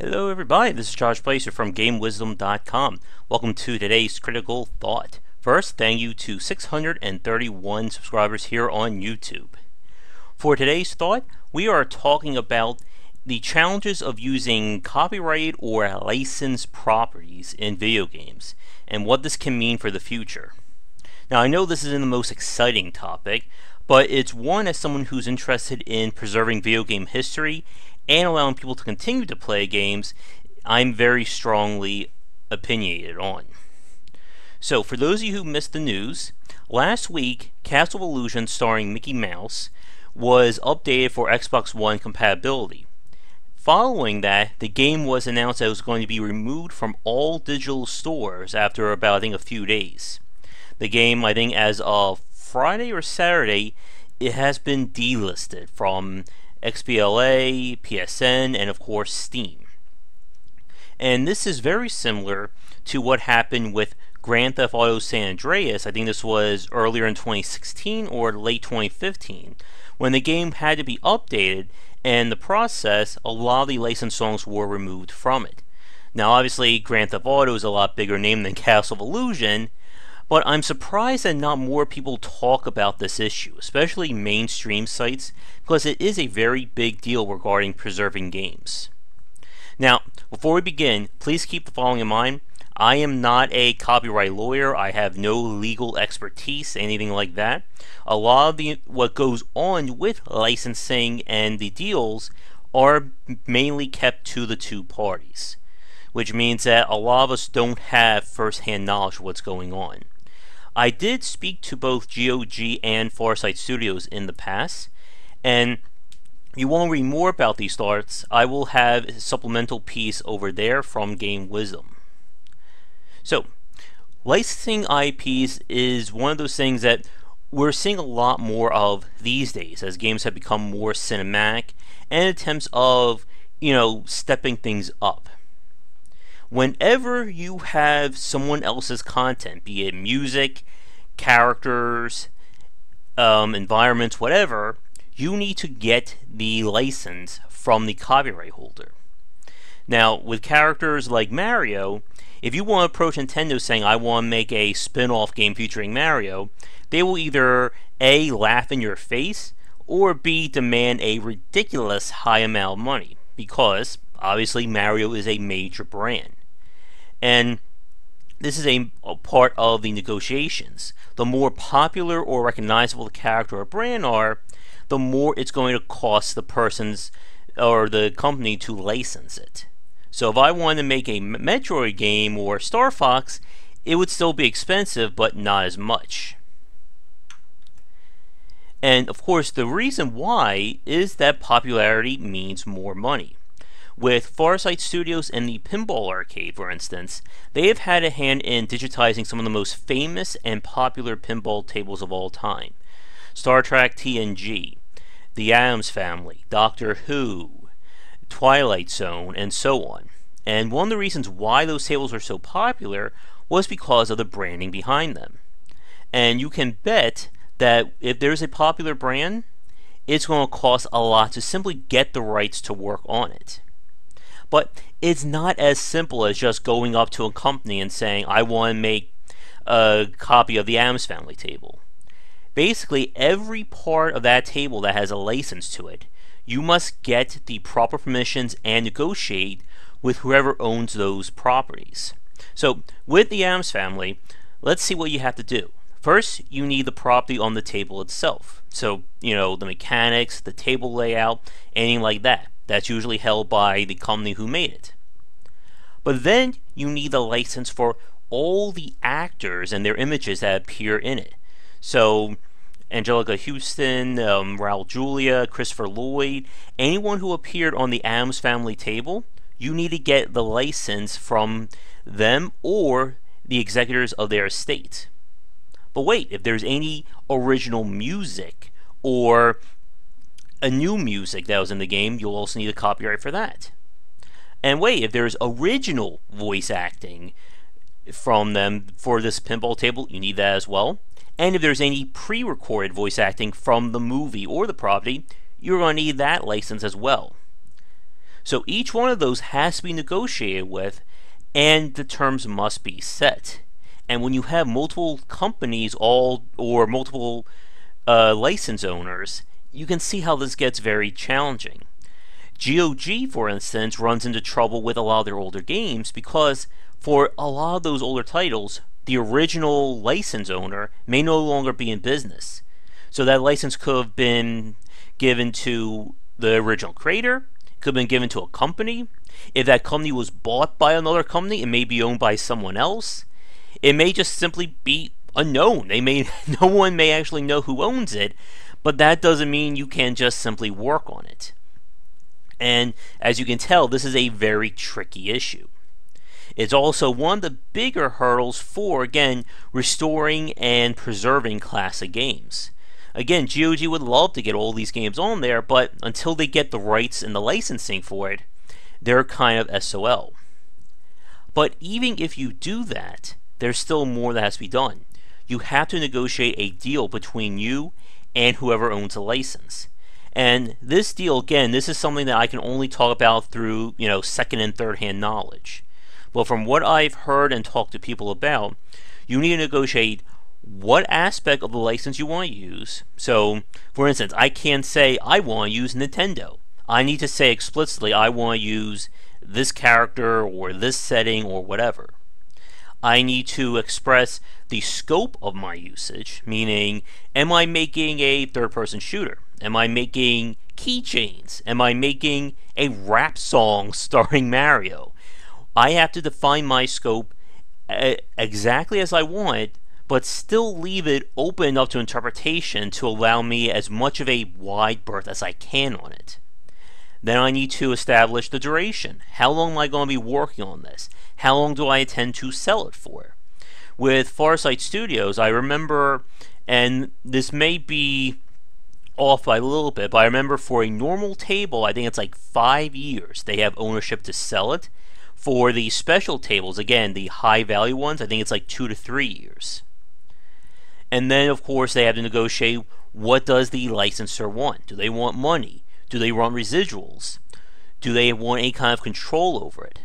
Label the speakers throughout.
Speaker 1: Hello everybody, this is Josh Bycer from GameWisdom.com. Welcome to today's Critical Thought. First, thank you to 631 subscribers here on YouTube. For today's thought, we are talking about the challenges of using copyrighted or licensed properties in video games, and what this can mean for the future. Now, I know this isn't the most exciting topic, but it's one as someone who's interested in preserving video game history and allowing people to continue to play games, I'm very strongly opinionated on. So, for those of you who missed the news, last week, Castle of Illusion starring Mickey Mouse was updated for Xbox One compatibility. Following that, the game was announced that it was going to be removed from all digital stores after about, I think, a few days. The game, I think, as of Friday or Saturday, it has been delisted from XBLA, PSN, and of course Steam. And this is very similar to what happened with Grand Theft Auto San Andreas. I think this was earlier in 2016 or late 2015, when the game had to be updated, and in the process, a lot of the licensed songs were removed from it. Now obviously, Grand Theft Auto is a lot bigger name than Castle of Illusion, but I'm surprised that not more people talk about this issue, especially mainstream sites, because it is a very big deal regarding preserving games. Now, before we begin, please keep the following in mind. I am not a copyright lawyer. I have no legal expertise, anything like that. A lot of what goes on with licensing and the deals are mainly kept to the two parties, which means that a lot of us don't have first-hand knowledge of what's going on. I did speak to both GOG and Farsight Studios in the past, and if you want to read more about these thoughts, I will have a supplemental piece over there from Game Wisdom. So, licensing IPs is one of those things that we're seeing a lot more of these days as games have become more cinematic and attempts of, stepping things up. Whenever you have someone else's content, be it music, characters, environments, whatever, you need to get the license from the copyright holder. Now, with characters like Mario, if you want to approach Nintendo saying, I want to make a spin-off game featuring Mario, they will either A, laugh in your face, or B, demand a ridiculous high amount of money, because obviously Mario is a major brand. And this is a part of the negotiations. The more popular or recognizable the character or brand are, the more it's going to cost the person's or the company to license it. So if I wanted to make a Metroid game or Star Fox, it would still be expensive, but not as much. And of course, the reason why is that popularity means more money. With Farsight Studios and the Pinball Arcade, for instance, they have had a hand in digitizing some of the most famous and popular pinball tables of all time. Star Trek TNG, The Addams Family, Doctor Who, Twilight Zone, and so on. And one of the reasons why those tables are so popular was because of the branding behind them. And you can bet that if there's a popular brand, it's going to cost a lot to simply get the rights to work on it. But it's not as simple as just going up to a company and saying, I want to make a copy of the Addams Family table. Basically, every part of that table that has a license to it, you must get the proper permissions and negotiate with whoever owns those properties. So, with the Addams Family, let's see what you have to do. First, you need the property on the table itself. So, the mechanics, the table layout, anything like that. That's usually held by the company who made it. But then you need the license for all the actors and their images that appear in it. So Angelica Houston, Raul Julia, Christopher Lloyd, anyone who appeared on the Addams Family table, you need to get the license from them or the executors of their estate. But wait, if there's any original music or a new music that was in the game, you'll also need a copyright for that. And wait, if there's original voice acting from them for this pinball table, you need that as well. And if there's any pre-recorded voice acting from the movie or the property, you're going to need that license as well. So each one of those has to be negotiated with, and the terms must be set. And when you have multiple companies or multiple license owners, you can see how this gets very challenging. GOG, for instance, runs into trouble with a lot of their older games because for a lot of those older titles, the original license owner may no longer be in business. So that license could have been given to the original creator, could have been given to a company. If that company was bought by another company, it may be owned by someone else. It may just simply be unknown. No one may actually know who owns it, but that doesn't mean you can just simply work on it. And as you can tell, this is a very tricky issue. It's also one of the bigger hurdles for, again, restoring and preserving classic games. Again, GOG would love to get all these games on there, but until they get the rights and the licensing for it, they're kind of SOL. But even if you do that, there's still more that has to be done. You have to negotiate a deal between you and whoever owns the license. And this deal, again, this is something that I can only talk about through, second and third hand knowledge. But from what I've heard and talked to people about, you need to negotiate what aspect of the license you want to use. So, for instance, I can't say I want to use Nintendo. I need to say explicitly I want to use this character or this setting or whatever. I need to express the scope of my usage, meaning, am I making a third-person shooter? Am I making keychains? Am I making a rap song starring Mario? I have to define my scope exactly as I want it, but still leave it open enough to interpretation to allow me as much of a wide berth as I can on it. Then I need to establish the duration. How long am I going to be working on this? How long do I intend to sell it for? With Farsight Studios, I remember, and this may be off by a little bit, but I remember for a normal table, I think it's like 5 years they have ownership to sell it. For the special tables, again, the high value ones, I think it's like 2 to 3 years. And then, of course, they have to negotiate what does the licensor want. Do they want money? Do they want residuals? Do they want any kind of control over it?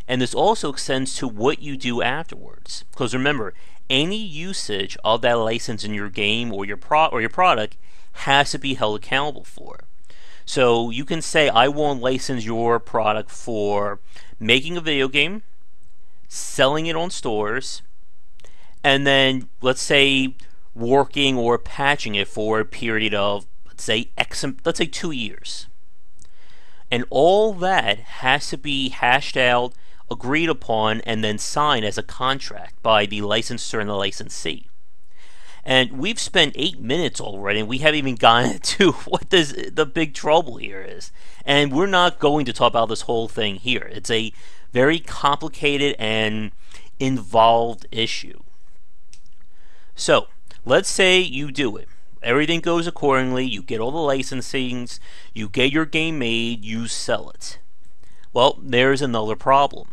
Speaker 1: And this also extends to what you do afterwards. Because remember, any usage of that license in your game or your product has to be held accountable for. So you can say, I want to license your product for making a video game, selling it on stores, and then, let's say, working or patching it for a period of, let's say 2 years. And all that has to be hashed out, agreed upon, and then signed as a contract by the licensor and the licensee. And we've spent 8 minutes already, and we haven't even gotten to what the big trouble here is. And we're not going to talk about this whole thing here. It's a very complicated and involved issue. So, let's say you do it. Everything goes accordingly, you get all the licensings, you get your game made, you sell it. Well, there's another problem.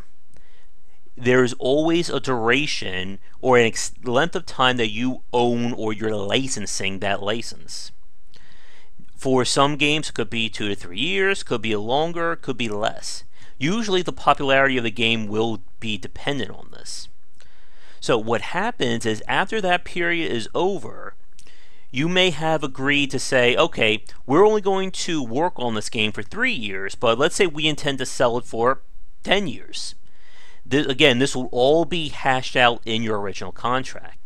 Speaker 1: There's always a duration or an length of time that you own or you're licensing that license. For some games, it could be 2 to 3 years, could be longer, could be less. Usually the popularity of the game will be dependent on this. So what happens is after that period is over, you may have agreed to say, okay, we're only going to work on this game for 3 years, but let's say we intend to sell it for 10 years. Again, this will all be hashed out in your original contract.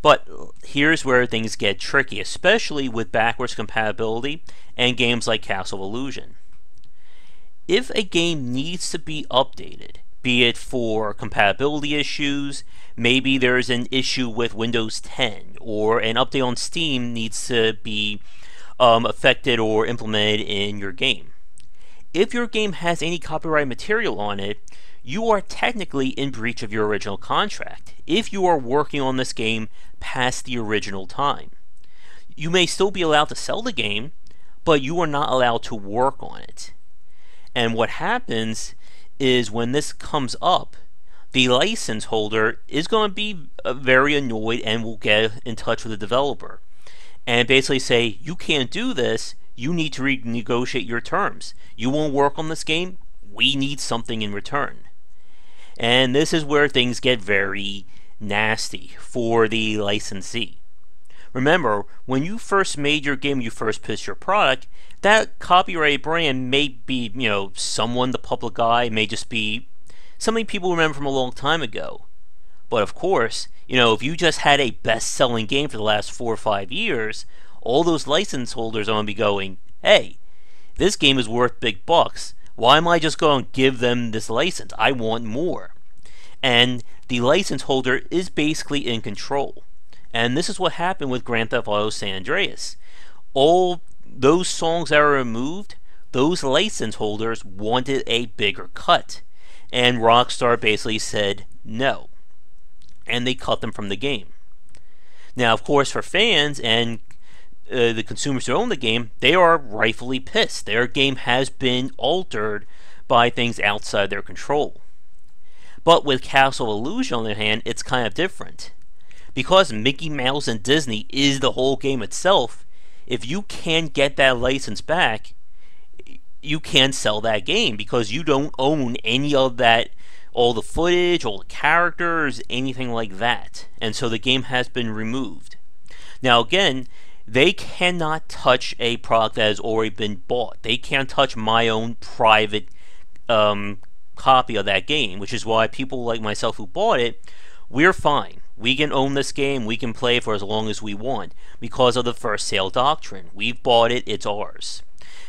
Speaker 1: But here's where things get tricky, especially with backwards compatibility and games like Castle of Illusion. If a game needs to be updated, be it for compatibility issues, maybe there's an issue with Windows 10, or an update on Steam needs to be affected or implemented in your game. If your game has any copyright material on it, you are technically in breach of your original contract if you are working on this game past the original time. You may still be allowed to sell the game, but you are not allowed to work on it. And what happens is when this comes up, the license holder is going to be very annoyed and will get in touch with the developer and basically say, you can't do this, you need to renegotiate your terms. You won't work on this game, we need something in return. And this is where things get very nasty for the licensee. Remember, when you first made your game, you first pitched your product, that copyrighted brand may be, someone the public eye, may just be something people remember from a long time ago. But of course, if you just had a best-selling game for the last 4 or 5 years, all those license holders are going to be going, hey, this game is worth big bucks. Why am I just going to give them this license? I want more. And the license holder is basically in control. And this is what happened with Grand Theft Auto San Andreas. All those songs that were removed, those license holders wanted a bigger cut. And Rockstar basically said no. And they cut them from the game. Now, of course, for fans and the consumers who own the game, they are rightfully pissed. Their game has been altered by things outside their control. But with Castle of Illusion, on the other hand, it's kind of different. Because Mickey Mouse and Disney is the whole game itself, if you can get that license back, you can sell that game because you don't own any of that, all the footage, all the characters, anything like that. And so the game has been removed. Now again, they cannot touch a product that has already been bought. They can't touch my own private copy of that game, which is why people like myself who bought it, we're fine. We can own this game, we can play for as long as we want because of the first sale doctrine. We've bought it, it's ours.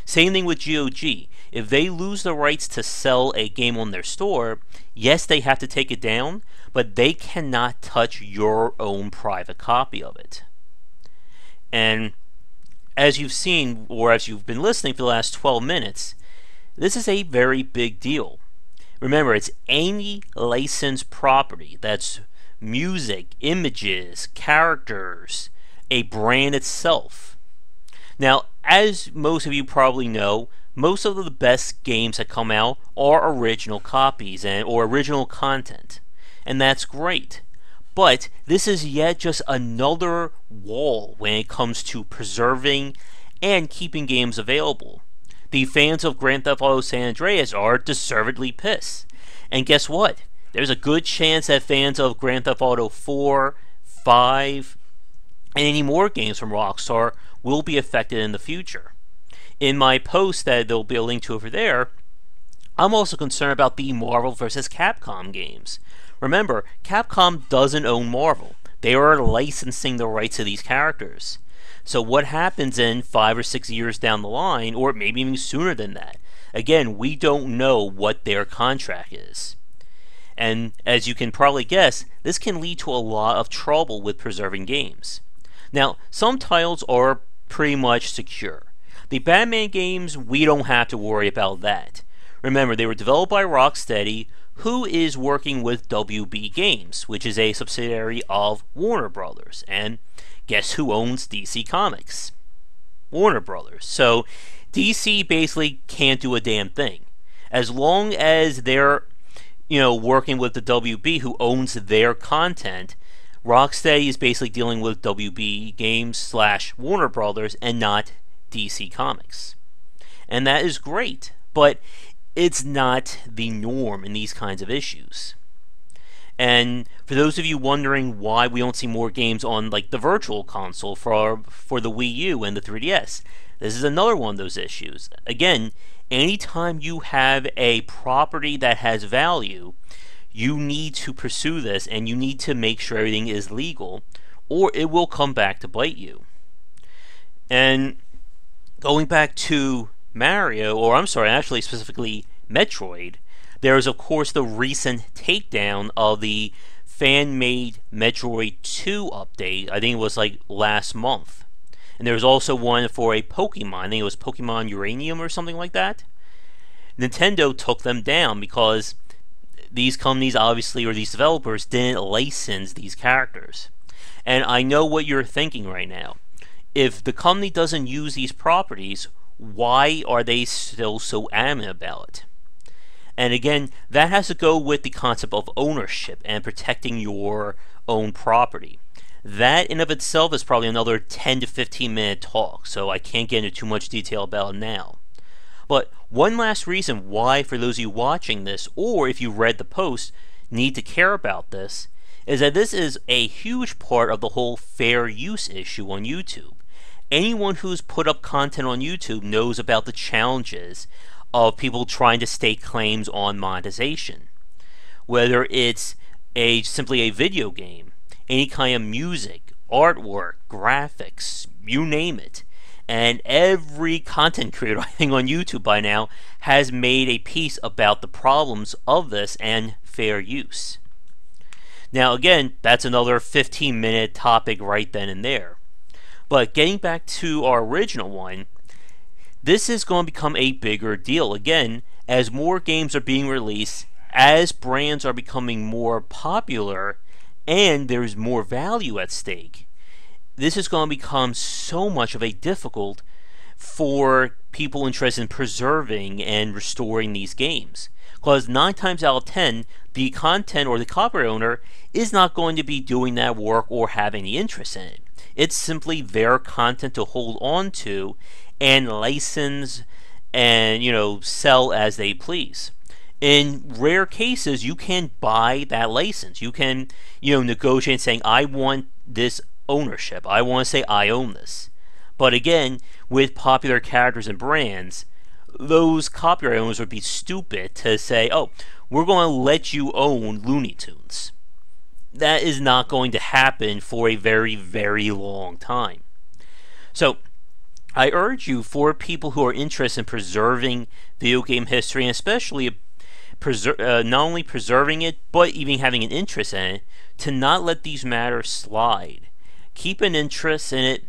Speaker 1: Same thing with GOG. If they lose the rights to sell a game on their store, yes, they have to take it down, but they cannot touch your own private copy of it. And as you've seen, or as you've been listening for the last 12 minutes, this is a very big deal. Remember, it's any licensed property. That's music, images, characters, a brand itself. Now, as most of you probably know, most of the best games that come out are original copies or original content. And that's great. But this is yet just another wall when it comes to preserving and keeping games available. The fans of Grand Theft Auto San Andreas are deservedly pissed. And guess what? There's a good chance that fans of Grand Theft Auto 4, 5, and any more games from Rockstar will be affected in the future. In my post that there'll be a link to over there, I'm also concerned about the Marvel vs. Capcom games. Remember, Capcom doesn't own Marvel. They are licensing the rights to these characters. So what happens in 5 or 6 years down the line, or maybe even sooner than that? Again, we don't know what their contract is. And as you can probably guess, this can lead to a lot of trouble with preserving games. Now, some titles are pretty much secure. The Batman games, we don't have to worry about that. Remember, they were developed by Rocksteady, who is working with WB Games, which is a subsidiary of Warner Brothers. And guess who owns DC Comics? Warner Brothers. So DC basically can't do a damn thing. As long as they're, working with the WB who owns their content, Rocksteady is basically dealing with WB Games / Warner Brothers and not DC Comics. And that is great, but it's not the norm in these kinds of issues. And for those of you wondering why we don't see more games on like the Virtual Console for the Wii U and the 3DS, this is another one of those issues. Again, anytime you have a property that has value, you need to pursue this and you need to make sure everything is legal, or it will come back to bite you. And going back to Mario, or I'm sorry, actually specifically Metroid, there is of course the recent takedown of the fan-made Metroid 2 update. I think it was like last month. And there was also one for a Pokemon. I think it was Pokemon Uranium or something like that. Nintendo took them down because these companies obviously, or these developers, didn't license these characters. And I know what you're thinking right now. If the company doesn't use these properties, why are they still so adamant about it? And again, that has to go with the concept of ownership and protecting your own property. That in of itself is probably another 10 to 15 minute talk, so I can't get into too much detail about it now. But one last reason why, for those of you watching this, or if you read the post, need to care about this, is that this is a huge part of the whole fair use issue on YouTube. Anyone who's put up content on YouTube knows about the challenges of people trying to stake claims on monetization. Whether it's simply a video game, any kind of music, artwork, graphics, you name it. And every content creator, I think, on YouTube by now has made a piece about the problems of this and fair use. Now again, that's another 15-minute topic right then and there. But getting back to our original one, this is going to become a bigger deal. Again, as more games are being released, as brands are becoming more popular, and there's more value at stake, this is going to become so much of a difficult for people interested in preserving and restoring these games. Because 9 times out of 10, the content or the copyright owner is not going to be doing that work or have any interest in it. It's simply their content to hold on to and license and, sell as they please. In rare cases, you can buy that license. You can, negotiate saying, I want this ownership. I want to say I own this. But again, with popular characters and brands, those copyright owners would be stupid to say, oh, we're going to let you own Looney Tunes. That is not going to happen for a very, very long time. So, I urge you, for people who are interested in preserving video game history, and especially not only preserving it, but even having an interest in it, to not let these matters slide. Keep an interest in it,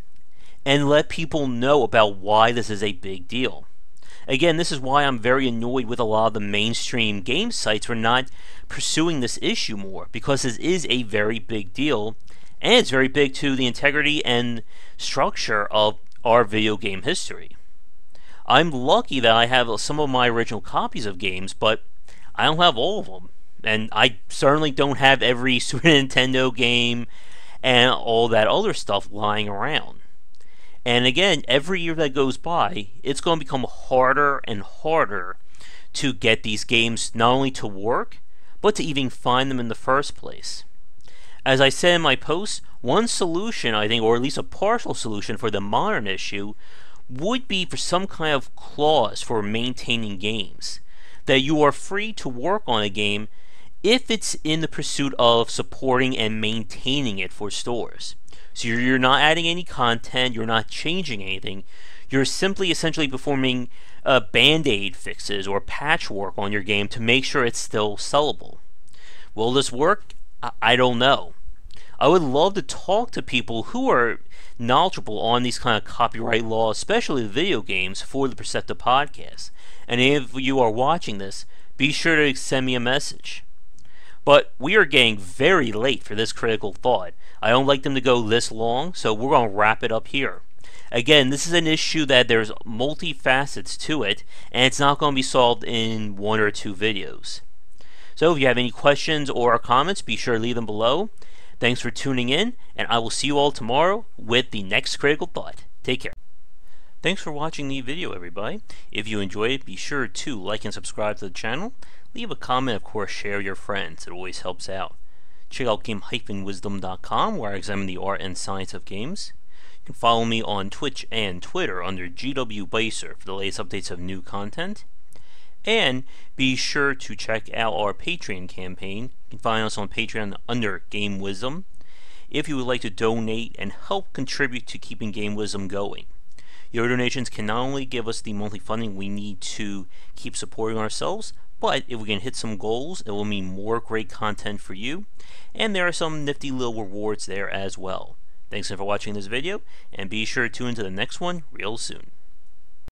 Speaker 1: and let people know about why this is a big deal. Again, this is why I'm very annoyed with a lot of the mainstream game sites for not pursuing this issue more, because this is a very big deal, and it's very big to the integrity and structure of our video game history. I'm lucky that I have some of my original copies of games, but I don't have all of them, and I certainly don't have every Super Nintendo game and all that other stuff lying around. And again, every year that goes by, it's going to become harder and harder to get these games not only to work, but to even find them in the first place. As I said in my post, one solution, I think, or at least a partial solution for the modern issue, would be for some kind of clause for maintaining games. That you are free to work on a game if it's in the pursuit of supporting and maintaining it for stores. So you're not adding any content, you're not changing anything, you're simply essentially performing band-aid fixes or patchwork on your game to make sure it's still sellable. Will this work? I don't know. I would love to talk to people who are knowledgeable on these kind of copyright laws, especially the video games, for the Perceptive Podcast. And if you are watching this, be sure to send me a message. But we are getting very late for this critical thought. I don't like them to go this long, so we're going to wrap it up here. Again, this is an issue that there's multi-facets to it, and it's not going to be solved in 1 or 2 videos. So if you have any questions or comments, be sure to leave them below. Thanks for tuning in, and I will see you all tomorrow with the next critical thought. Take care. Thanks for watching the video, everybody. If you enjoyed it, be sure to like and subscribe to the channel. Leave a comment, of course, share with your friends. It always helps out. Check out game-wisdom.com, where I examine the art and science of games. You can follow me on Twitch and Twitter under GW Bycer for the latest updates of new content. And be sure to check out our Patreon campaign. You can find us on Patreon under Game Wisdom if you would like to donate and help contribute to keeping Game Wisdom going. Your donations can not only give us the monthly funding we need to keep supporting ourselves, but if we can hit some goals, it will mean more great content for you, and there are some nifty little rewards there as well. Thanks for watching this video, and be sure to tune into the next one real soon.